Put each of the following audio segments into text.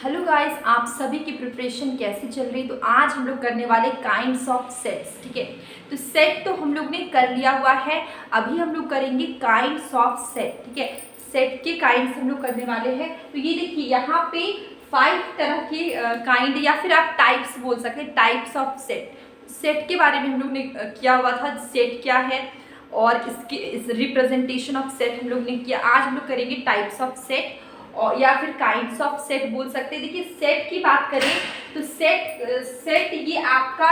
Hello guys, आप सभी की प्रिपरेशन कैसी चल रही है। तो आज हम लोग करने वाले काइंड्स ऑफ सेट्स। ठीक है, तो सेट तो हम लोग ने कर लिया हुआ है। अभी हम लोग करेंगे काइंड्स ऑफ सेट। ठीक है, सेट के काइंड्स हम लोग करने वाले हैं। तो ये देखिए यहाँ पे 5 तरह के काइंड या फिर आप टाइप्स बोल सकते हैं, टाइप्स ऑफ सेट। सेट के बारे में हम लोग ने किया हुआ था, सेट क्या है और इसके इस रिप्रेजेंटेशन ऑफ सेट हम लोग ने किया। आज हम लोग करेंगे टाइप्स ऑफ सेट और या फिर काइंड्स ऑफ सेट बोल सकते हैं। देखिए सेट की बात करें तो सेट ये आपका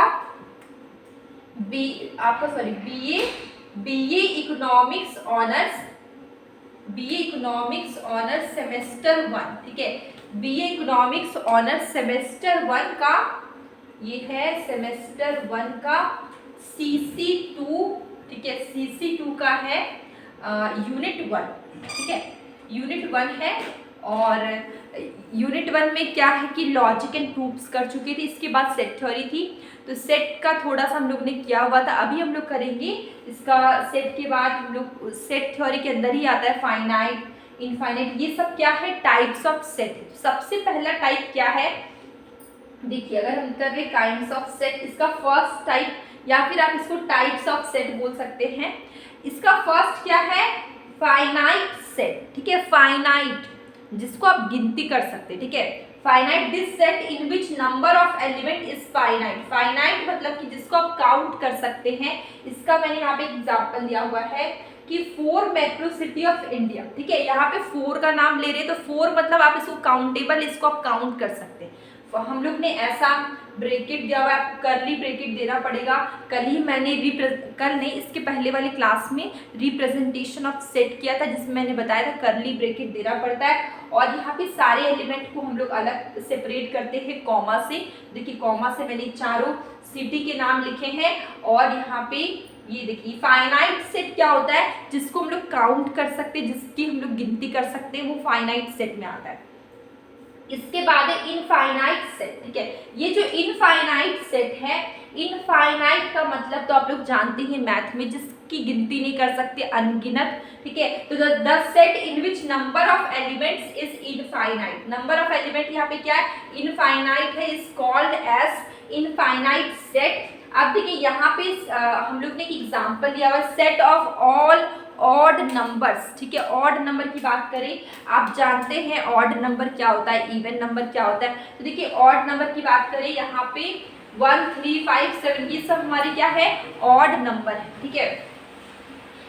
बीए इकोनॉमिक्स ऑनर्स सेमेस्टर 1। ठीक है, बीए इकोनॉमिक्स ऑनर्स सेमेस्टर 1 का ये है सेमेस्टर 1 का CC2। ठीक है, CC2 का है यूनिट 1। ठीक है, यूनिट 1 है और यूनिट 1 में क्या है कि लॉजिक एंड प्रूफ्स कर चुके थे। इसके बाद सेट थ्योरी थी, तो सेट का थोड़ा सा हम लोग ने किया हुआ था। अभी हम लोग करेंगे इसका सेट के बाद हम लोग सेट थ्योरी के अंदर ही आता है फाइनाइट, इनफाइनाइट, ये सब क्या है टाइप्स ऑफ सेट। सबसे पहला टाइप क्या है, देखिए अगर हम कर रहे काइंड्स ऑफ सेट, इसका फर्स्ट टाइप या फिर आप इसको टाइप्स ऑफ सेट बोल सकते हैं। इसका फर्स्ट क्या है, फाइनाइट सेट। ठीक है, फाइनाइट जिसको आप गिनती कर सकते हैं। ठीक है, finite this set in which number of element is finite. Finite मतलब कि जिसको आप काउंट कर सकते हैं। इसका मैंने यहाँ पे एग्जांपल दिया हुआ है कि 4 मेट्रो सिटी ऑफ इंडिया। ठीक है, यहाँ पे 4 का नाम ले रहे हैं तो 4 मतलब आप इसको काउंटेबल, इसको आप काउंट कर सकते हैं। हम लोग ने ऐसा ब्रैकेट दिया हुआ है, करली ब्रैकेट देना पड़ेगा। कल ने इसके पहले वाले क्लास में रिप्रेजेंटेशन ऑफ सेट किया था, जिसमें मैंने बताया था करली ब्रैकेट देना पड़ता है। और यहाँ पे सारे एलिमेंट को हम लोग अलग सेपरेट करते हैं कॉमा से। देखिए कॉमा से मैंने चारों सिटी के नाम लिखे हैं। और यहाँ पे ये देखिए फाइनाइट सेट क्या होता है, जिसको हम लोग काउंट कर सकते हैं, जिसकी हम लोग गिनती कर सकते हैं, वो फाइनाइट सेट में आता है। इसके बाद है इनफाइनाइट सेट। ठीक है, ये जो इनफाइनाइट सेट है, इनफाइनाइट का मतलब तो आप लोग जानते हैं मैथ में, जिसकी गिनती नहीं कर सकते, अनगिनत। ठीक है, तो the set in which number of elements is infinite. Number of element यहाँ पे क्या है, इनफाइनाइट है, is called as infinite set. अब देखिए यहाँ पे हम लोग ने एक एग्जांपल दिया हुआ, set of all odd numbers. ठीक है, ऑड नंबर की बात करें, आप जानते हैं ऑड नंबर क्या होता है, इवन नंबर क्या होता है। तो देखिए ऑड नंबर की बात करें, यहाँ पे 1, 3, 5, 7 ये सब हमारे क्या है, ऑड नंबर है। ठीक है,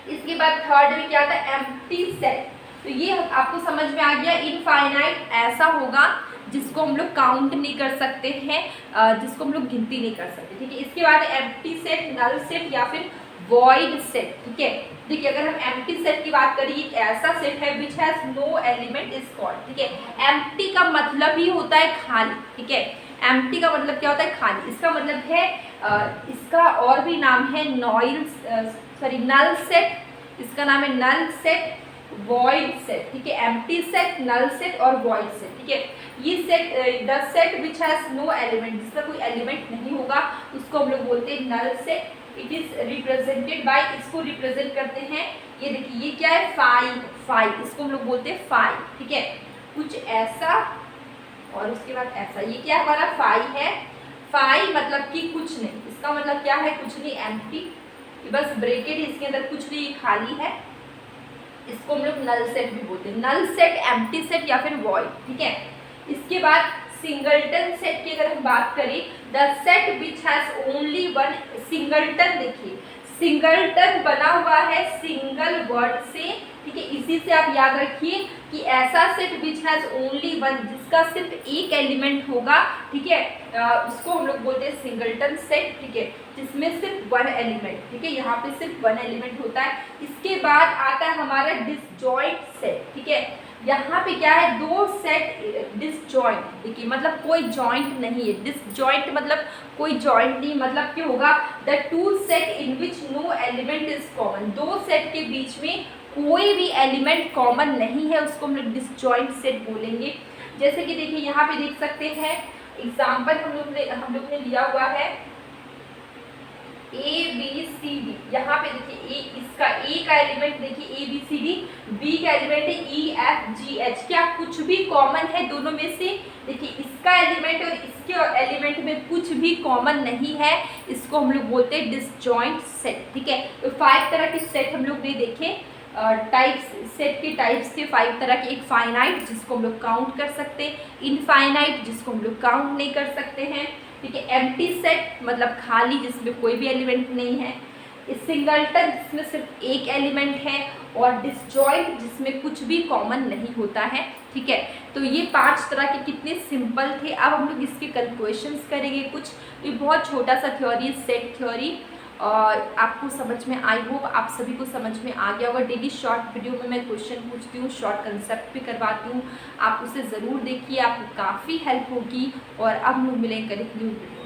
इसके बाद थर्ड में क्या आता है, एम्प्टी सेट। तो ये आपको समझ में आ गया, इनफाइनाइट ऐसा होगा जिसको हम लोग काउंट नहीं कर सकते हैं, जिसको हम लोग गिनती नहीं कर सकते। ठीक है, इसके बाद एम्प्टी सेट, नल सेट या फिर वॉइड सेट। ठीक है, देखिए अगर हम एम्प्टी सेट की बात करें, एक ऐसा सेट है which has no element is called. ठीक है, एम्प्टी का मतलब ही होता है खाली। ठीक है, एम्प्टी का मतलब क्या होता है, खाली। इसका मतलब है इसका और भी नाम है नल सेट। इसका नाम है नल सेट, वॉइड सेट। ठीक है, एम्प्टी सेट, नल सेट और वॉइड सेट। ठीक है, ये set the set which has no element, जिसका कोई एलिमेंट नहीं होगा उसको हम लोग बोलते हैं null set. It is represented by, इसको रिप्रेजेंट करते हैं, ये देखिए ये क्या है, फाइव, इसको हम लोग बोलते हैं फाइव। ठीक है, कुछ ऐसा और उसके बाद ऐसा, ये क्या हमारा फाइव है। फाइव मतलब कि कुछ नहीं, इसका मतलब क्या है, कुछ नहीं, एम्प्टी, बस ब्रैकेट है, इसके अंदर कुछ नहीं, खाली है। इसको हम लोग नल सेट भी बोलते हैं, नल सेट, एम्प्टी सेट या फिर वॉइड। ठीक है, इसके बाद सिंगलटन सेट की अगर हम बात करें, the set which has only one. Singleton देखिए, सिंगलटन बना हुआ है सिंगल वर्ड से। ठीक है, इसी से आप याद रखिए कि ऐसा set which has only one, जिसका सिर्फ एक एलिमेंट होगा। ठीक है, उसको हम लोग बोलते हैं सिंगलटन सेट। ठीक है, जिसमें सिर्फ वन एलिमेंट, ठीक है, यहाँ पे सिर्फ वन एलिमेंट होता है। इसके बाद आता है हमारा डिसजॉइंट सेट। ठीक है, यहाँ पे क्या है, दो सेट डिसजॉइंट। देखिए मतलब कोई जॉइंट नहीं है, डिसजॉइंट मतलब कोई जॉइंट नहीं, मतलब क्या होगा, the two set in which no element is common. दो सेट के बीच में कोई भी एलिमेंट कॉमन नहीं है, उसको हम लोग डिसजॉइंट सेट बोलेंगे। जैसे कि देखिए यहाँ पे देख सकते हैं एग्जाम्पल हम लोग ने लिया हुआ है ए बी सी डी। यहाँ पे देखिए इसका ए का एलिमेंट देखिए A B C D, B का एलिमेंट है ई एफ जी एच। क्या कुछ भी कॉमन है दोनों में से, देखिए इसका एलिमेंट और इसके एलिमेंट में कुछ भी कॉमन नहीं है, इसको हम लोग बोलते हैं डिसजॉइंट सेट। ठीक है, तो 5 तरह के सेट हम लोग ने देखे, टाइप्स, सेट के टाइप्स थे 5 तरह के। एक फाइनाइट जिसको हम लोग काउंट कर सकते हैं, इनफाइनाइट जिसको हम लोग काउंट नहीं कर सकते हैं, ठीक है, एम्प्टी सेट मतलब खाली जिसमें कोई भी एलिमेंट नहीं है, सिंगलटन जिसमें सिर्फ एक एलिमेंट है, और डिसजॉइंट जिसमें कुछ भी कॉमन नहीं होता है। ठीक है, तो ये 5 तरह के कितने सिंपल थे। अब हम लोग इसके कैलकुलेशंस करेंगे कुछ। ये बहुत छोटा सा थ्योरी, सेट थ्योरी, और आपको समझ में, आई होप आप सभी को समझ में आ गया होगा। डेली शॉर्ट वीडियो में मैं क्वेश्चन पूछती हूँ, शॉर्ट कंसेप्ट भी करवाती हूँ, आप उसे ज़रूर देखिए, आपको काफ़ी हेल्प होगी। और अब हम लोग मिलेंगे एक न्यू वीडियो।